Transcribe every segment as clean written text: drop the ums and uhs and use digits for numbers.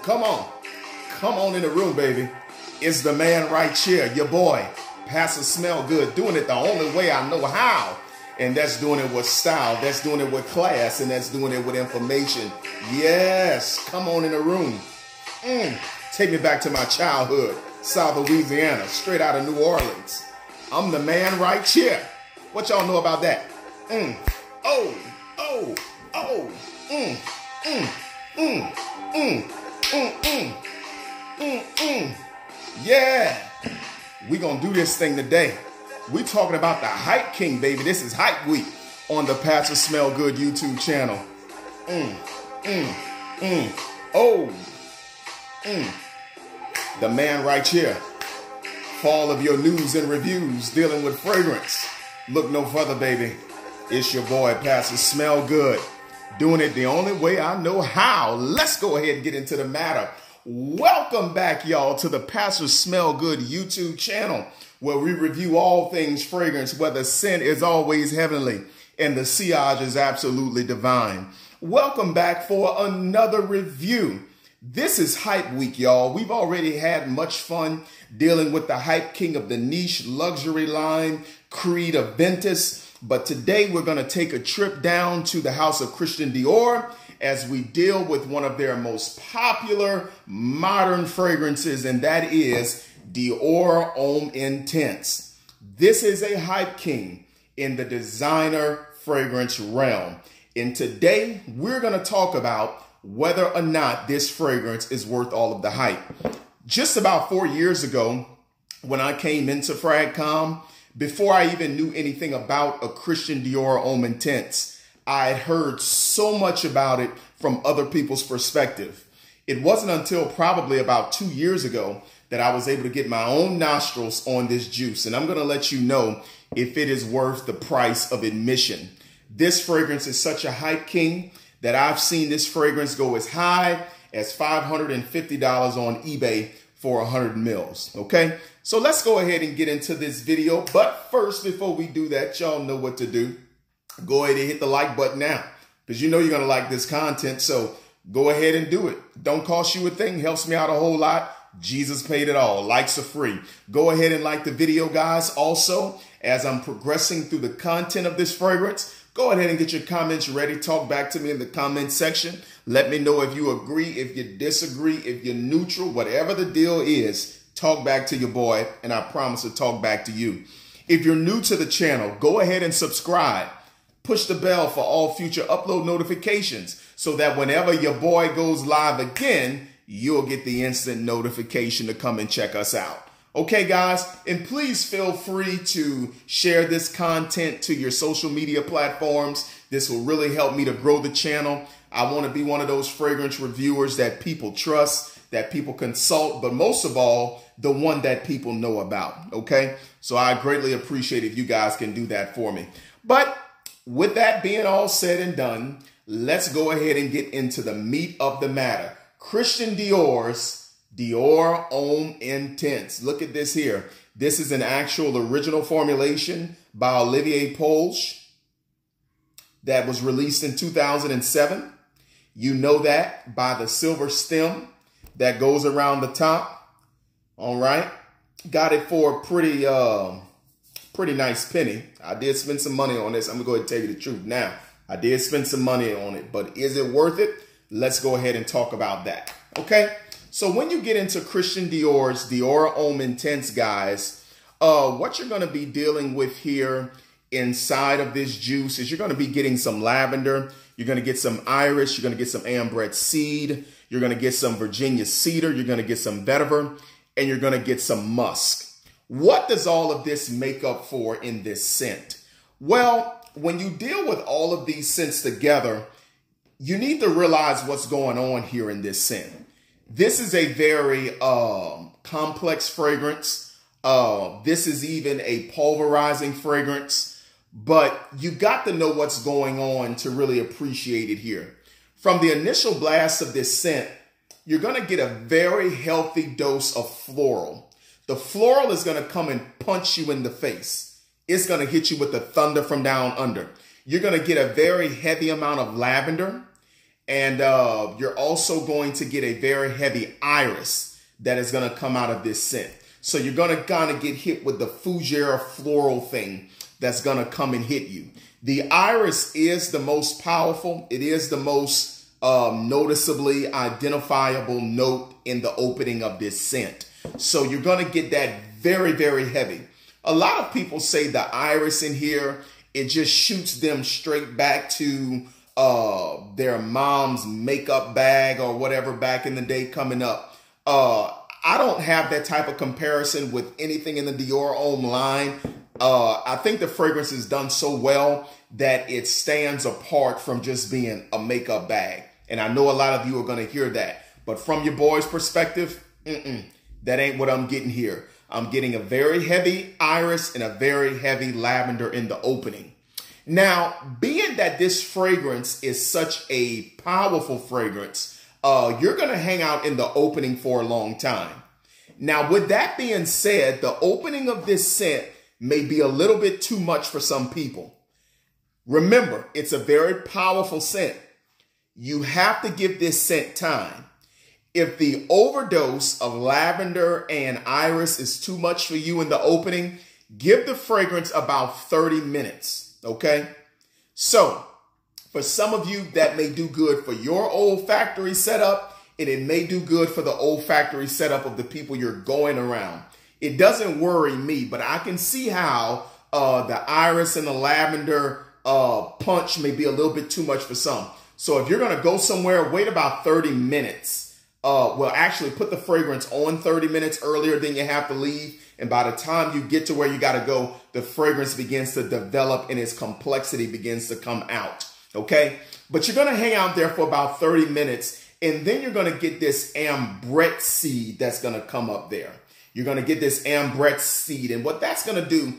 Come on. Come on in the room, baby. It's the man right here, your boy, Pastor Smell Good, doing it the only way I know how. And that's doing it with style. That's doing it with class. And that's doing it with information. Yes. Come on in the room. Take me back to my childhood. South Louisiana, straight out of New Orleans. I'm the man right here. What y'all know about that? Yeah. We gonna do this thing today. We talking about the Hype King, baby. This is Hype Week on the Pastor Smell Good YouTube channel. The man right here. For all of your news and reviews dealing with fragrance. Look no further, baby. It's your boy, Pastor Smell Good. Doing it the only way I know how. Let's go ahead and get into the matter. Welcome back, y'all, to the Pastor Smell Good YouTube channel, where we review all things fragrance, where the scent is always heavenly and the sillage is absolutely divine. Welcome back for another review. This is Hype Week, y'all. We've already had much fun dealing with the Hype King of the niche luxury line, Creed Aventus. But today we're going to take a trip down to the house of Christian Dior as we deal with one of their most popular modern fragrances, and that is Dior Homme Intense. This is a Hype King in the designer fragrance realm. And today we're going to talk about whether or not this fragrance is worth all of the hype. Just about 4 years ago, when I came into Fragcom, before I even knew anything about a Christian Dior Homme Intense, I had heard so much about it from other people's perspective. It wasn't until probably about 2 years ago that I was able to get my own nostrils on this juice. And I'm going to let you know if it is worth the price of admission. This fragrance is such a Hype King that I've seen this fragrance go as high as $550 on eBay for 100 mils. Okay, so let's go ahead and get into this video. But first, before we do that, y'all know what to do. Go ahead and hit the like button now, because you know you're going to like this content. So go ahead and do it. Don't cost you a thing. Helps me out a whole lot. Jesus paid it all. Likes are free. Go ahead and like the video, guys. Also, as I'm progressing through the content of this fragrance, go ahead and get your comments ready. Talk back to me in the comment section. Let me know if you agree, if you disagree, if you're neutral, whatever the deal is. Talk back to your boy, and I promise to talk back to you. If you're new to the channel, go ahead and subscribe. Push the bell for all future upload notifications so that whenever your boy goes live again, you'll get the instant notification to come and check us out. Okay, guys, and please feel free to share this content to your social media platforms. This will really help me to grow the channel. I want to be one of those fragrance reviewers that people trust, that people consult, but most of all, the one that people know about. Okay, so I greatly appreciate if you guys can do that for me. But with that being all said and done, let's go ahead and get into the meat of the matter. Christian Dior's Dior Homme Intense. Look at this here. This is an actual original formulation by Olivier Polge that was released in 2007. You know that by the silver stem that goes around the top. All right. Got it for a pretty nice penny. I did spend some money on this. I'm gonna go ahead and tell you the truth now. I did spend some money on it, but is it worth it? Let's go ahead and talk about that. Okay. So when you get into Christian Dior's Dior Homme Intense, guys, what you're going to be dealing with here inside of this juice is you're going to be getting some lavender. You're going to get some iris. You're going to get some ambrette seed. You're going to get some Virginia cedar. You're going to get some vetiver, and you're going to get some musk. What does all of this make up for in this scent? Well, when you deal with all of these scents together, you need to realize what's going on here in this scent. This is a very complex fragrance. This is even a pulverizing fragrance, but you got to know what's going on to really appreciate it here. From the initial blast of this scent, you're going to get a very healthy dose of floral. The floral is going to come and punch you in the face. It's going to hit you with the thunder from down under. You're going to get a very heavy amount of lavender. And you're also going to get a very heavy iris that is going to come out of this scent. So you're going to kind of get hit with the fougere floral thing that's going to come and hit you. The iris is the most powerful. It is the most noticeably identifiable note in the opening of this scent. So you're going to get that very, very heavy. A lot of people say the iris in here, it just shoots them straight back to their mom's makeup bag or whatever back in the day coming up. I don't have that type of comparison with anything in the Dior Homme line. I think the fragrance is done so well that it stands apart from just being a makeup bag. And I know a lot of you are going to hear that. But from your boy's perspective, that ain't what I'm getting here. I'm getting a very heavy iris and a very heavy lavender in the opening. Now, being that this fragrance is such a powerful fragrance, you're going to hang out in the opening for a long time. Now, with that being said, the opening of this scent may be a little bit too much for some people. Remember, it's a very powerful scent. You have to give this scent time. If the overdose of lavender and iris is too much for you in the opening, give the fragrance about 30 minutes, okay? So, for some of you, that may do good for your olfactory setup, and it may do good for the olfactory setup of the people you're going around. It doesn't worry me, but I can see how the iris and the lavender punch may be a little bit too much for some. So if you're going to go somewhere, wait about 30 minutes. Well, actually put the fragrance on 30 minutes earlier than you have to leave. And by the time you get to where you got to go, the fragrance begins to develop and its complexity begins to come out. Okay. But you're going to hang out there for about 30 minutes. And then you're going to get this ambrette seed that's going to come up there. You're going to get this ambrette seed. And what that's going to do,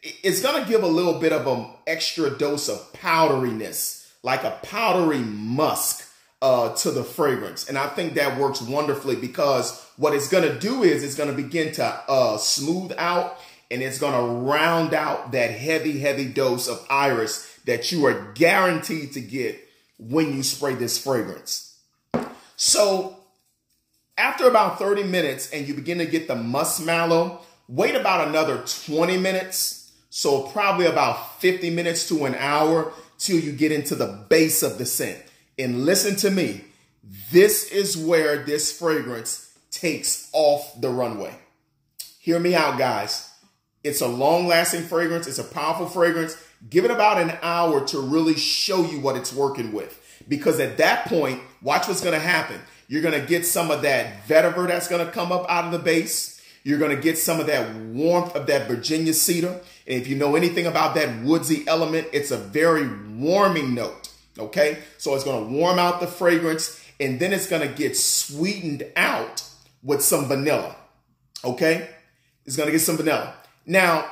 it's going to give a little bit of an extra dose of powderiness, like a powdery musk to the fragrance. And I think that works wonderfully because what it's going to do is it's going to begin to smooth out and it's going to round out that heavy, heavy dose of iris that you are guaranteed to get when you spray this fragrance. So after about 30 minutes and you begin to get the muskmallow, wait about another 20 minutes. So probably about 50 minutes to an hour till you get into the base of the scent. And listen to me, this is where this fragrance takes off the runway. Hear me out, guys. It's a long-lasting fragrance. It's a powerful fragrance. Give it about an hour to really show you what it's working with. Because at that point, watch what's going to happen. You're going to get some of that vetiver that's going to come up out of the base. You're going to get some of that warmth of that Virginia cedar. And if you know anything about that woodsy element, it's a very warming note. Okay, so it's going to warm out the fragrance and then it's going to get sweetened out with some vanilla. Okay, it's going to get some vanilla. Now,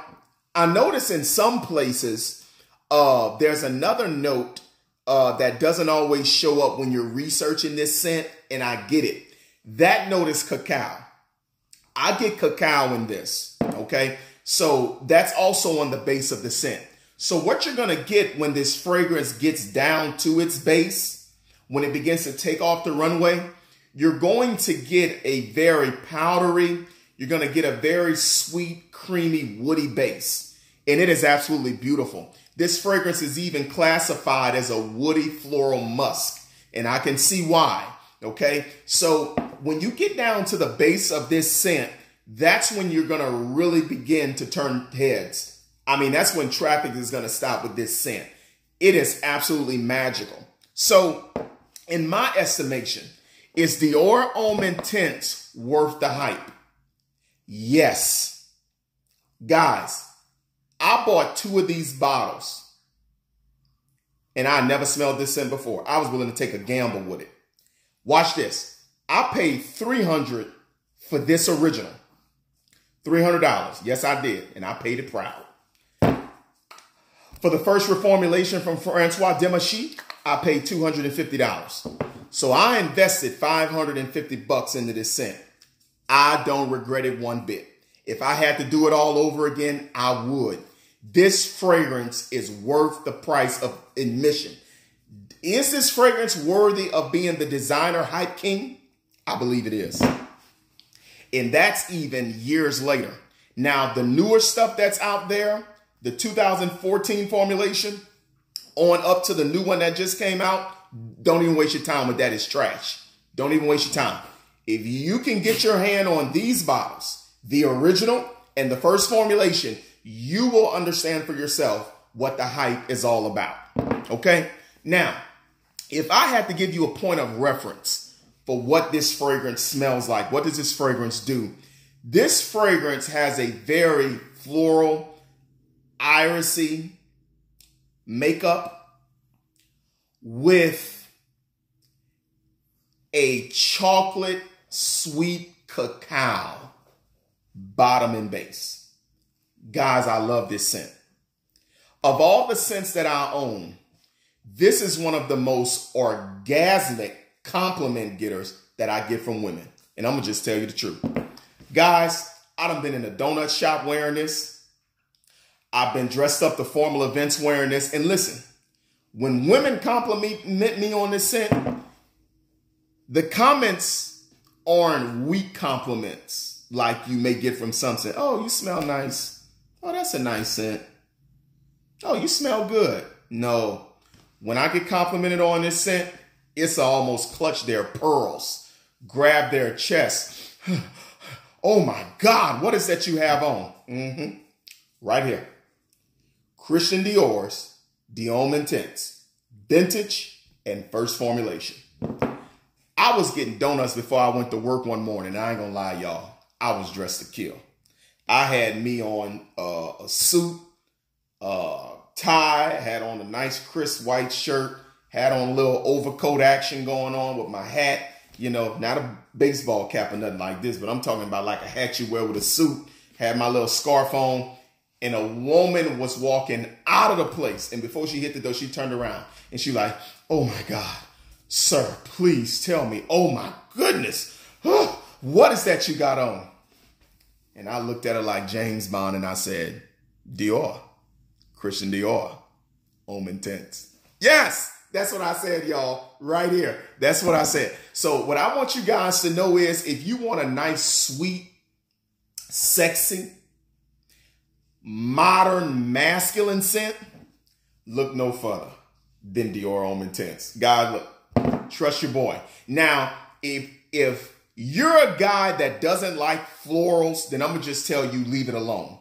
I notice in some places there's another note that doesn't always show up when you're researching this scent, and I get it. That note is cacao. I get cacao in this. Okay, so that's also on the base of the scent. So what you're going to get when this fragrance gets down to its base, when it begins to take off the runway, you're going to get a very powdery, you're going to get a very sweet, creamy, woody base. And it is absolutely beautiful. This fragrance is even classified as a woody floral musk. And I can see why. Okay. So when you get down to the base of this scent, that's when you're going to really begin to turn heads. I mean, that's when traffic is going to stop with this scent. It is absolutely magical. So, in my estimation, is Dior Homme Intense worth the hype? Yes. Guys, I bought 2 of these bottles, and I never smelled this scent before. I was willing to take a gamble with it. Watch this. I paid $300 for this original. $300. Yes, I did, and I paid it proud. For the first reformulation from Francois Demachy, I paid $250. So I invested $550 into this scent. I don't regret it one bit. If I had to do it all over again, I would. This fragrance is worth the price of admission. Is this fragrance worthy of being the designer hype king? I believe it is. And that's even years later. Now, the newer stuff that's out there, the 2014 formulation on up to the new one that just came out, don't even waste your time with that. It's trash. Don't even waste your time. If you can get your hand on these bottles, the original and the first formulation, you will understand for yourself what the hype is all about. Okay? Now, if I had to give you a point of reference for what this fragrance smells like, what does this fragrance do? This fragrance has a very floral, irisy makeup with a chocolate sweet cacao bottom and base. Guys, I love this scent. Of all the scents that I own, this is one of the most orgasmic compliment getters that I get from women. And I'm going to just tell you the truth. Guys, I done been in a donut shop wearing this. I've been dressed up to formal events wearing this. And listen, when women compliment me on this scent, the comments aren't weak compliments like you may get from some scent. Oh, you smell nice. Oh, that's a nice scent. Oh, you smell good. No. When I get complimented on this scent, it's almost clutch their pearls, grab their chest. Oh my God, what is that you have on? Right here. Christian Dior's Homme Intense, vintage and first formulation. I was getting donuts before I went to work one morning. I ain't gonna lie, y'all. I was dressed to kill. I had me on a suit, tie, had on a nice crisp white shirt, had on a little overcoat action going on with my hat. You know, not a baseball cap or nothing like this, but I'm talking about like a hat you wear with a suit. Had my little scarf on, and a woman was walking out of the place. And before she hit the door, she turned around and she like, oh my God, sir, please tell me. Oh my goodness. What is that you got on? And I looked at her like James Bond and I said, Dior, Christian Dior, Homme Intense. Yes. That's what I said, y'all, right here. That's what I said. So what I want you guys to know is if you want a nice, sweet, sexy, modern, masculine scent, look no further than Dior Homme Intense. Guys, look, trust your boy. Now, if you're a guy that doesn't like florals, then I'm going to just tell you, leave it alone.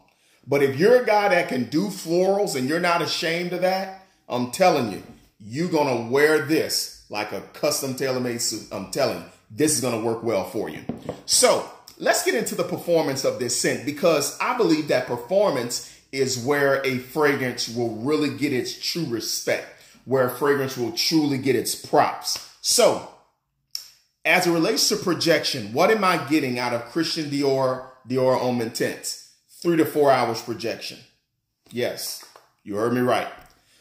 But if you're a guy that can do florals and you're not ashamed of that, I'm telling you, you're going to wear this like a custom tailor-made suit. I'm telling you, this is going to work well for you. So let's get into the performance of this scent, because I believe that performance is where a fragrance will really get its true respect, where a fragrance will truly get its props. So as it relates to projection, what am I getting out of Christian Dior Homme Intense? 3 to 4 hours projection. Yes, you heard me right.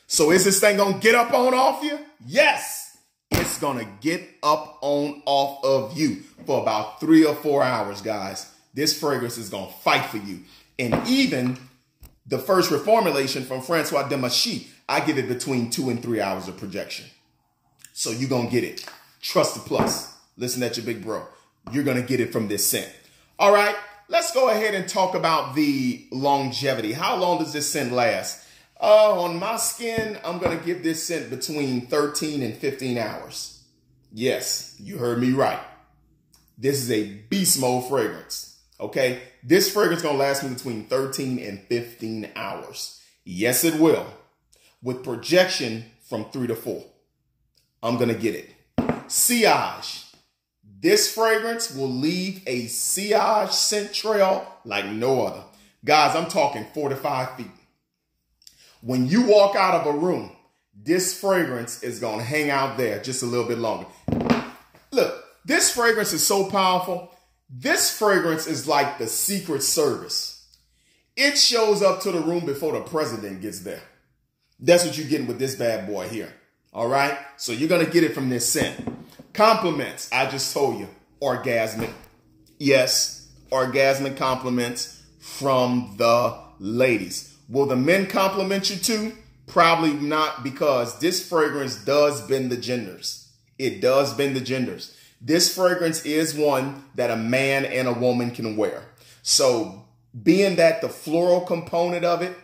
So is this thing going to get up on off you? Yes, it's going to get up on off of you for about 3 or 4 hours, guys. This fragrance is going to fight for you. And even the first reformulation from Francois Demachy, I give it between 2 and 3 hours of projection. So you're going to get it. Trust the plus. Listen at your big bro. You're going to get it from this scent. All right, let's go ahead and talk about the longevity. How long does this scent last? On my skin, I'm going to give this scent between 13 and 15 hours. Yes, you heard me right. This is a beast mode fragrance. Okay, this fragrance is going to last me between 13 and 15 hours. Yes, it will. With projection from 3 to 4. I'm going to get it. Sillage. This fragrance will leave a sillage scent trail like no other. Guys, I'm talking 4 to 5 feet. When you walk out of a room, this fragrance is going to hang out there just a little bit longer. Look, this fragrance is so powerful. This fragrance is like the Secret Service. It shows up to the room before the president gets there. That's what you're getting with this bad boy here. All right? So you're going to get it from this scent. Compliments, I just told you, orgasmic. Yes, orgasmic compliments from the ladies. Will the men compliment you too? Probably not, because this fragrance does bend the genders. It does bend the genders. This fragrance is one that a man and a woman can wear. So being that the floral component of it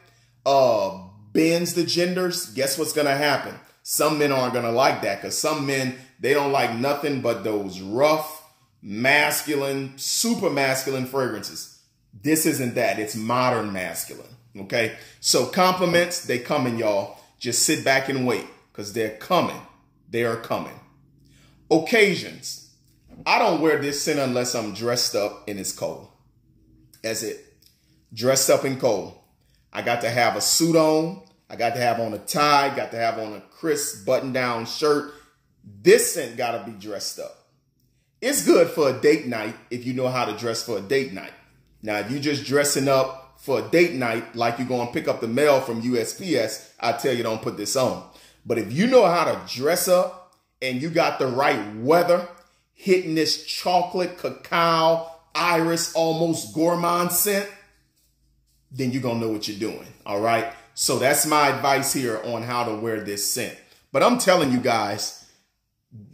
bends the genders, guess what's going to happen? Some men aren't going to like that, because some men, they don't like nothing but those rough, masculine, super masculine fragrances. This isn't that. It's modern masculine. Okay. So compliments, they coming, y'all. Just sit back and wait, because they're coming. They are coming. Occasions. I don't wear this scent unless I'm dressed up and it's cold. That's it. Dressed up and cold. I got to have a suit on. I got to have on a tie. Got to have on a crisp button-down shirt. This scent got to be dressed up. It's good for a date night if you know how to dress for a date night. Now, if you're just dressing up for a date night like you're going to pick up the mail from USPS, I tell you don't put this on. But if you know how to dress up and you got the right weather, hitting this chocolate, cacao, iris, almost gourmand scent, then you're going to know what you're doing. All right. So that's my advice here on how to wear this scent. But I'm telling you guys,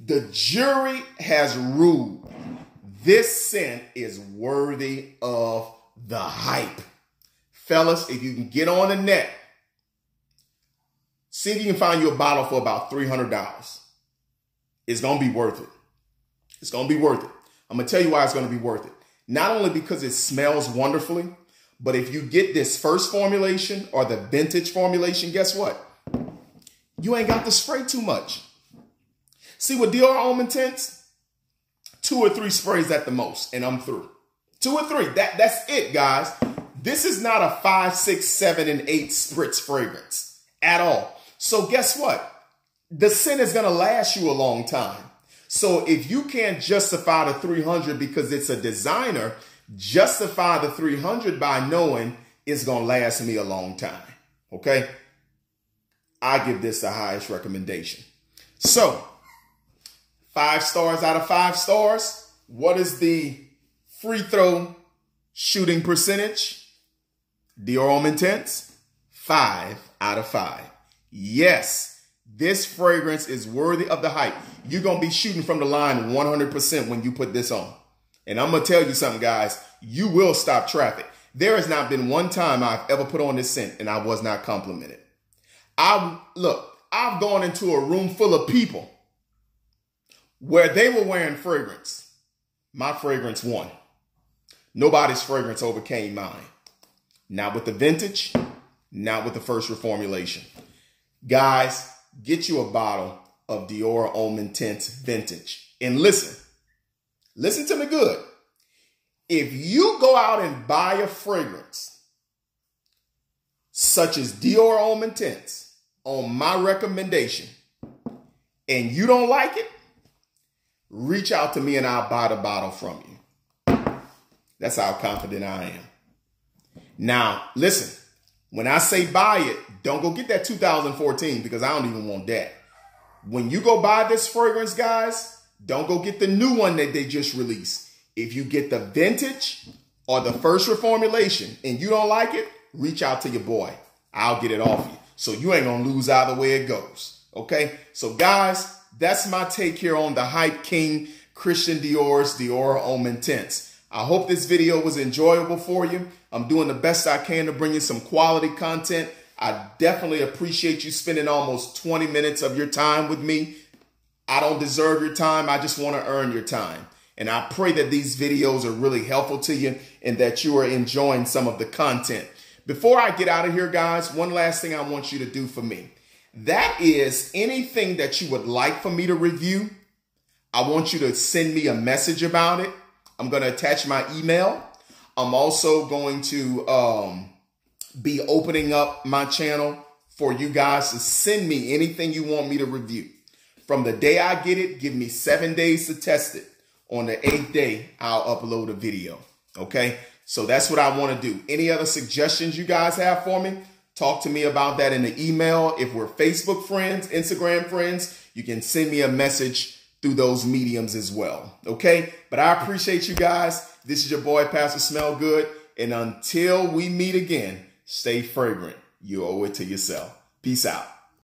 the jury has ruled this scent is worthy of the hype. Fellas, if you can get on the net, see if you can find you a bottle for about $300. It's going to be worth it. It's going to be worth it. I'm going to tell you why it's going to be worth it. Not only because it smells wonderfully, but if you get this first formulation or the vintage formulation, guess what? You ain't got to spray too much. See, with Dior Homme Intense, 2 or 3 sprays at the most, and I'm through. 2 or 3. That's it, guys. This is not a 5, 6, 7, and 8 spritz fragrance at all. So guess what? The scent is going to last you a long time. So if you can't justify the 300 because it's a designer, justify the 300 by knowing it's going to last me a long time. Okay? I give this the highest recommendation. So 5 stars out of 5 stars. What is the free throw shooting percentage? Dior Homme Intense, 5 out of 5. Yes, this fragrance is worthy of the hype. You're going to be shooting from the line 100% when you put this on. And I'm going to tell you something, guys. You will stop traffic. There has not been one time I've ever put on this scent and I was not complimented. I've gone into a room full of people where they were wearing fragrance. My fragrance won. Nobody's fragrance overcame mine. Not with the vintage, not with the first reformulation. Guys, get you a bottle of Dior Homme Intense Vintage. And listen to me good. If you go out and buy a fragrance such as Dior Homme Intense on my recommendation and you don't like it, reach out to me and I'll buy the bottle from you. That's how confident I am. Now, listen, when I say buy it, don't go get that 2014 because I don't even want that. When you go buy this fragrance, guys, don't go get the new one that they just released. If you get the vintage or the first reformulation and you don't like it, reach out to your boy. I'll get it off you. So you ain't going to lose either way it goes. Okay? So, guys, that's my take here on the Hype King Christian Dior's Dior Homme Intense. I hope this video was enjoyable for you. I'm doing the best I can to bring you some quality content. I definitely appreciate you spending almost 20 minutes of your time with me. I don't deserve your time. I just want to earn your time. And I pray that these videos are really helpful to you and that you are enjoying some of the content. Before I get out of here, guys, one last thing I want you to do for me. That is anything that you would like for me to review. I want you to send me a message about it. I'm going to attach my email. I'm also going to be opening up my channel for you guys to send me anything you want me to review. From the day I get it, give me 7 days to test it. On the 8th day, I'll upload a video. Okay? So that's what I want to do. Any other suggestions you guys have for me? Talk to me about that in the email. If we're Facebook friends, Instagram friends, you can send me a message through those mediums as well. Okay? But I appreciate you guys. This is your boy, Pastor Smell Good. And until we meet again, stay fragrant. You owe it to yourself. Peace out.